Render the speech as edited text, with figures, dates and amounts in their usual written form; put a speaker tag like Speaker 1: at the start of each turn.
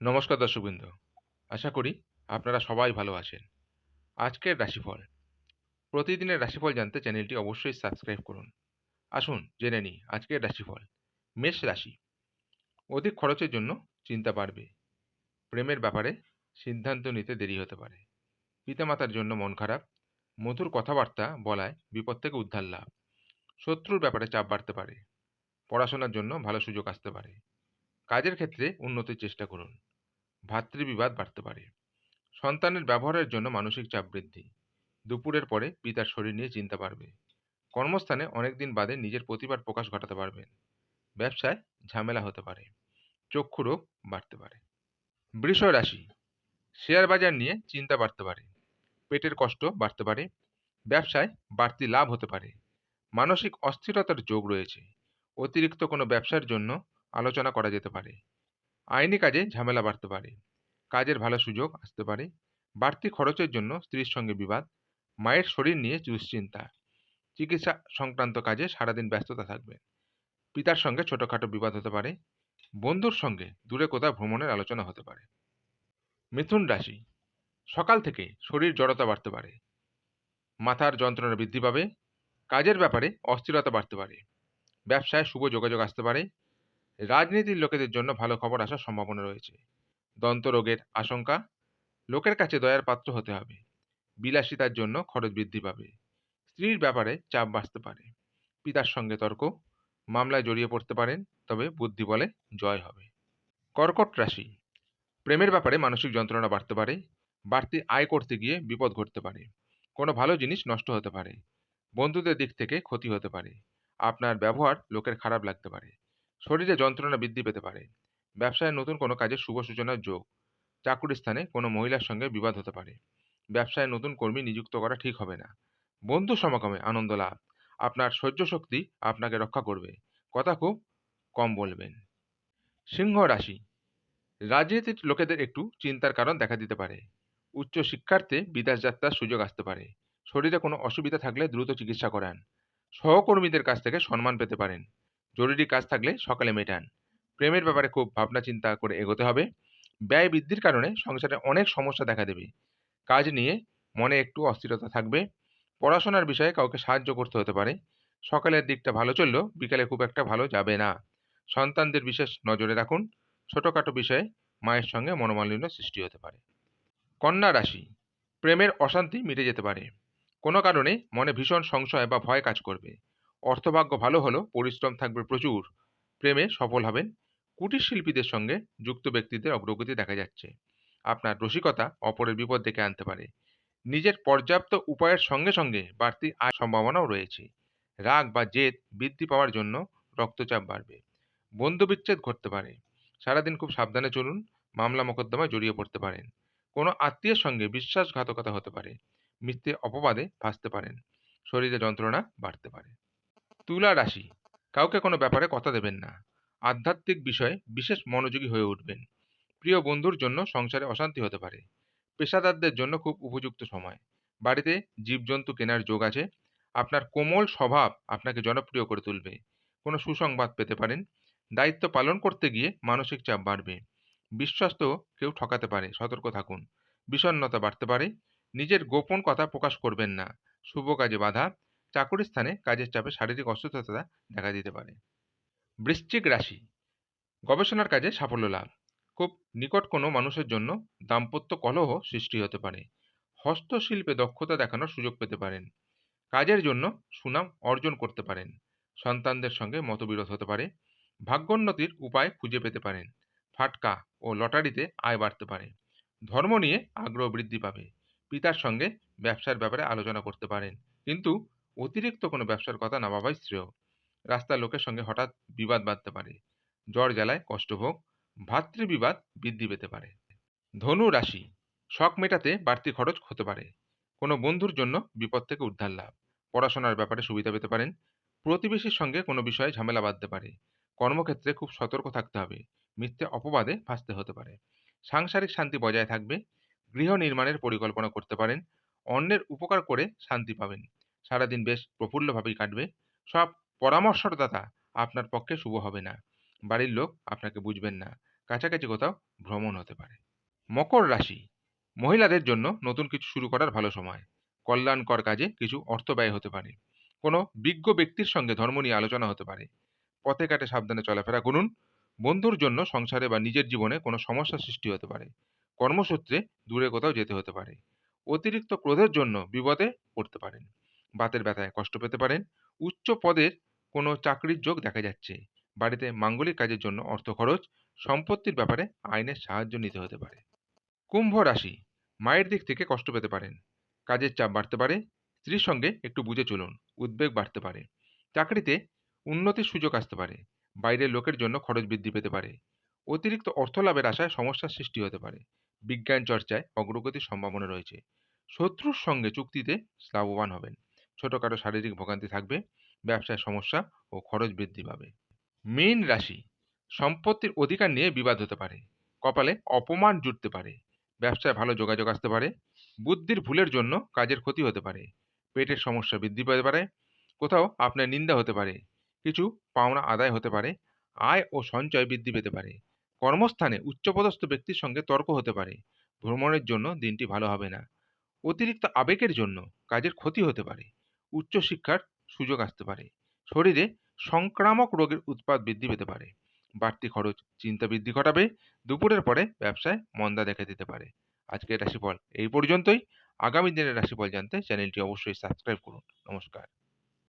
Speaker 1: নমস্কার দর্শকবৃন্দ। আশা করি আপনারা সবাই ভালো আছেন। আজকের রাশিফল। প্রতিদিনের রাশিফল জানতে চ্যানেলটি অবশ্যই সাবস্ক্রাইব করুন। আসুন জেনে নিই আজকের রাশিফল। মেষ রাশি। অধিক খরচের জন্য চিন্তা বাড়বে। প্রেমের ব্যাপারে সিদ্ধান্ত নিতে দেরি হতে পারে। পিতামাতার জন্য মন খারাপ। মধুর কথাবার্তা বলায় বিপদ থেকে উদ্ধার লাভ। শত্রুর ব্যাপারে চাপ বাড়তে পারে। পড়াশোনার জন্য ভালো সুযোগ আসতে পারে। কাজের ক্ষেত্রে উন্নতির চেষ্টা করুন। ভাতৃবিবাদ বাড়তে পারে। সন্তানের ব্যবহারের জন্য মানসিক চাপ বৃদ্ধি। দুপুরের পরে পিতার শরীর নিয়ে চিন্তা বাড়বে। কর্মস্থানে অনেকদিন বাদে নিজের প্রতিভার প্রকাশ ঘটাতে পারবেন। ব্যবসায় ঝামেলা হতে পারে। চক্ষু রোগ বাড়তে পারে। বৃষ রাশি। শেয়ার বাজার নিয়ে চিন্তা বাড়তে পারে। পেটের কষ্ট বাড়তে পারে। ব্যবসায় বাড়তি লাভ হতে পারে। মানসিক অস্থিরতার যোগ রয়েছে। অতিরিক্ত কোনো ব্যবসার জন্য আলোচনা করা যেতে পারে। আইনি কাজে ঝামেলা বাড়তে পারে। কাজের ভালো সুযোগ আসতে পারে। বাড়তি খরচের জন্য স্ত্রীর সঙ্গে বিবাদ। মায়ের শরীর নিয়ে দুশ্চিন্তা। চিকিৎসা সংক্রান্ত কাজে সারাদিন ব্যস্ততা থাকবে। পিতার সঙ্গে ছোটখাটো বিবাদ হতে পারে। বন্ধুর সঙ্গে দূরে কোথাও ভ্রমণের আলোচনা হতে পারে। মিথুন রাশি। সকাল থেকে শরীর জড়তা বাড়তে পারে। মাথার যন্ত্রণা বৃদ্ধি পাবে। কাজের ব্যাপারে অস্থিরতা বাড়তে পারে। ব্যবসায় শুভ যোগাযোগ আসতে পারে। রাজনীতির লোকেদের জন্য ভালো খবর আসার সম্ভাবনা রয়েছে। দন্তরোগের আশঙ্কা। লোকের কাছে দয়ার পাত্র হতে হবে। বিলাসিতার জন্য খরচ বৃদ্ধি পাবে। স্ত্রীর ব্যাপারে চাপ বাড়তে পারে। পিতার সঙ্গে তর্ক। মামলায় জড়িয়ে পড়তে পারেন, তবে বুদ্ধি বলে জয় হবে। কর্কট রাশি। প্রেমের ব্যাপারে মানসিক যন্ত্রণা বাড়তে পারে। বাড়তি আয় করতে গিয়ে বিপদ ঘটতে পারে। কোনো ভালো জিনিস নষ্ট হতে পারে। বন্ধুদের দিক থেকে ক্ষতি হতে পারে। আপনার ব্যবহার লোকের খারাপ লাগতে পারে। শরীরে যন্ত্রণা বৃদ্ধি পেতে পারে। ব্যবসায় নতুন কোনো কাজের শুভ সূচনার যোগ। চাকুরি স্থানে কোনো মহিলার সঙ্গে বিবাদ হতে পারে। ব্যবসায় নতুন কর্মী নিযুক্ত করা ঠিক হবে না। বন্ধু সমাগমে আনন্দ লাভ। আপনার সহ্য শক্তি আপনাকে রক্ষা করবে। কথা খুব কম বলবেন। সিংহ রাশি। রাজনীতির লোকেদের একটু চিন্তার কারণ দেখা দিতে পারে। উচ্চ শিক্ষার্থে বিদেশ যাত্রার সুযোগ আসতে পারে। শরীরে কোনো অসুবিধা থাকলে দ্রুত চিকিৎসা করান। সহকর্মীদের কাছ থেকে সম্মান পেতে পারেন। জরুরি কাজ থাকলে সকালে মেটান। প্রেমের ব্যাপারে খুব ভাবনা চিন্তা করে এগোতে হবে। ব্যয় বৃদ্ধির কারণে সংসারে অনেক সমস্যা দেখা দেবে। কাজ নিয়ে মনে একটু অস্থিরতা থাকবে। পড়াশোনার বিষয়ে কাউকে সাহায্য করতে হতে পারে। সকালের দিকটা ভালো চললেও বিকালে খুব একটা ভালো যাবে না। সন্তানদের বিশেষ নজরে রাখুন। ছোটখাটো বিষয়ে মায়ের সঙ্গে মনোমালিন্য সৃষ্টি হতে পারে। কন্যা রাশি। প্রেমের অশান্তি মিটে যেতে পারে। কোনো কারণে মনে ভীষণ সংশয় বা ভয় কাজ করবে। অর্থভাগ্য ভালো হলেও পরিশ্রম থাকবে প্রচুর। প্রেমে সফল হবেন। কুটির শিল্পীদের সঙ্গে যুক্ত ব্যক্তিদের অগ্রগতি দেখা যাচ্ছে। আপনার রসিকতা অপরের বিপদ ডেকে আনতে পারে। নিজের পর্যাপ্ত উপায়ের সঙ্গে সঙ্গে বাড়তি আয় সম্ভাবনাও রয়েছে। রাগ বা জেদ বৃদ্ধি পাওয়ার জন্য রক্তচাপ বাড়বে। বন্ধু বিচ্ছেদ ঘটতে পারে। সারাদিন খুব সাবধানে চলুন। মামলা মোকদ্দমায় জড়িয়ে পড়তে পারেন। কোনো আত্মীয়ের সঙ্গে বিশ্বাসঘাতকতা হতে পারে। মিথ্যে অপবাদে ফাঁসতে পারেন। শরীরে যন্ত্রণা বাড়তে পারে। তুলা রাশি। কাউকে কোনো ব্যাপারে কথা দেবেন না। আধ্যাত্মিক বিষয়ে বিশেষ মনোযোগী হয়ে উঠবেন। প্রিয় বন্ধুর জন্য সংসারে অশান্তি হতে পারে। পেশাদারদের জন্য খুব উপযুক্ত সময়। বাড়িতে জীবজন্তু কেনার যোগ আছে। আপনার কোমল স্বভাব আপনাকে জনপ্রিয় করে তুলবে। কোনো সুসংবাদ পেতে পারেন। দায়িত্ব পালন করতে গিয়ে মানসিক চাপ বাড়বে। বিশ্বস্ত কেউ ঠকাতে পারে, সতর্ক থাকুন। বিষণ্ণতা বাড়তে পারে। নিজের গোপন কথা প্রকাশ করবেন না। শুভ কাজে বাধা। চাকুরি স্থানে কাজের চাপে শারীরিক অসুস্থতা দেখা দিতে পারে। বৃশ্চিক রাশি। গবেষণার কাজে সাফল্য লাভ। খুব নিকট কোনো মানুষের জন্য দাম্পত্য কলহ সৃষ্টি হতে পারে। হস্তশিল্পে দক্ষতা দেখানোর সুযোগ পেতে পারেন। কাজের জন্য সুনাম অর্জন করতে পারেন। সন্তানদের সঙ্গে মতবিরোধ হতে পারে। ভাগ্যোন্নতির উপায় খুঁজে পেতে পারেন। ফাটকা ও লটারিতে আয় বাড়তে পারে। ধর্ম নিয়ে আগ্রহ বৃদ্ধি পাবে। পিতার সঙ্গে ব্যবসার ব্যাপারে আলোচনা করতে পারেন, কিন্তু অতিরিক্ত কোনো ব্যবসার কথা না ভাবাই শ্রেয়। রাস্তার লোকের সঙ্গে হঠাৎ বিবাদ বাঁধতে পারে। জ্বর জ্বালায় কষ্টভোগ। ভাতৃবিবাদ বৃদ্ধি পেতে পারে। ধনু রাশি। শখ মেটাতে বাড়তি খরচ হতে পারে। কোনো বন্ধুর জন্য বিপদ থেকে উদ্ধার লাভ। পড়াশোনার ব্যাপারে সুবিধা পেতে পারেন। প্রতিবেশীর সঙ্গে কোনো বিষয়ে ঝামেলা বাঁধতে পারে। কর্মক্ষেত্রে খুব সতর্ক থাকতে হবে। মিথ্যে অপবাদে ফাঁসতে হতে পারে। সাংসারিক শান্তি বজায় থাকবে। গৃহ নির্মাণের পরিকল্পনা করতে পারেন। অন্যের উপকার করে শান্তি পাবেন। সারাদিন বেশ প্রফুল্লভাবেই কাটবে। সব পরামর্শদাতা আপনার পক্ষে শুভ হবে না। বাড়ির লোক আপনাকে বুঝবেন না। কাছাকাছি কোথাও ভ্রমণ হতে পারে। মকর রাশি, মহিলাদের জন্য নতুন কিছু শুরু করার ভালো সময়। কল্যাণকর কাজে কিছু অর্থ ব্যয় হতে পারে। কোনো বিজ্ঞ ব্যক্তির সঙ্গে ধর্ম নিয়ে আলোচনা হতে পারে। পথে ঘাটে সাবধানে চলাফেরা করুন। বন্ধুর জন্য সংসারে বা নিজের জীবনে কোনো সমস্যা সৃষ্টি হতে পারে। কর্মসূত্রে দূরে কোথাও যেতে হতে পারে। অতিরিক্ত ক্রোধের জন্য বিপদে পড়তে পারেন। বাতের ব্যথায় কষ্ট পেতে পারেন। উচ্চ পদের কোনো চাকরির যোগ দেখা যাচ্ছে। বাড়িতে মাঙ্গলিক কাজের জন্য অর্থ খরচ। সম্পত্তির ব্যাপারে আইনের সাহায্য নিতে হতে পারে। কুম্ভ রাশি, মায়ের দিক থেকে কষ্ট পেতে পারেন। কাজের চাপ বাড়তে পারে। স্ত্রীর সঙ্গে একটু বুঝে চলুন। উদ্বেগ বাড়তে পারে। চাকরিতে উন্নতির সুযোগ আসতে পারে। বাইরের লোকের জন্য খরচ বৃদ্ধি পেতে পারে। অতিরিক্ত অর্থ লাভের আশায় সমস্যার সৃষ্টি হতে পারে। বিজ্ঞান চর্চায় অগ্রগতির সম্ভাবনা রয়েছে। শত্রুর সঙ্গে চুক্তিতে লাভবান হবেন। ছোটখাটো শারীরিক ভোগান্তি থাকবে। ব্যবসায় সমস্যা ও খরচ বৃদ্ধি পাবে। মীন রাশি, সম্পত্তির অধিকার নিয়ে বিবাদ হতে পারে। কপালে অপমান জুটতে পারে। ব্যবসায় ভালো যোগাযোগ আসতে পারে। বুদ্ধির ভুলের জন্য কাজের ক্ষতি হতে পারে। পেটের সমস্যা বৃদ্ধি পেতে পারে। কোথাও আপনার নিন্দা হতে পারে। কিছু পাওনা আদায় হতে পারে। আয় ও সঞ্চয় বৃদ্ধি পেতে পারে। কর্মস্থানে উচ্চপদস্থ ব্যক্তির সঙ্গে তর্ক হতে পারে। ভ্রমণের জন্য দিনটি ভালো হবে না। অতিরিক্ত আবেগের জন্য কাজের ক্ষতি হতে পারে। উচ্চশিক্ষার সুযোগ আসতে পারে। শরীরে সংক্রামক রোগের উৎপাত বৃদ্ধি পেতে পারে। বাড়তি খরচ চিন্তা বৃদ্ধি ঘটাবে। দুপুরের পরে ব্যবসায় মন্দা দেখা দিতে পারে। আজকের রাশিফল এই পর্যন্তই। আগামী দিনের রাশিফল জানতে চ্যানেলটি অবশ্যই সাবস্ক্রাইব করুন। নমস্কার।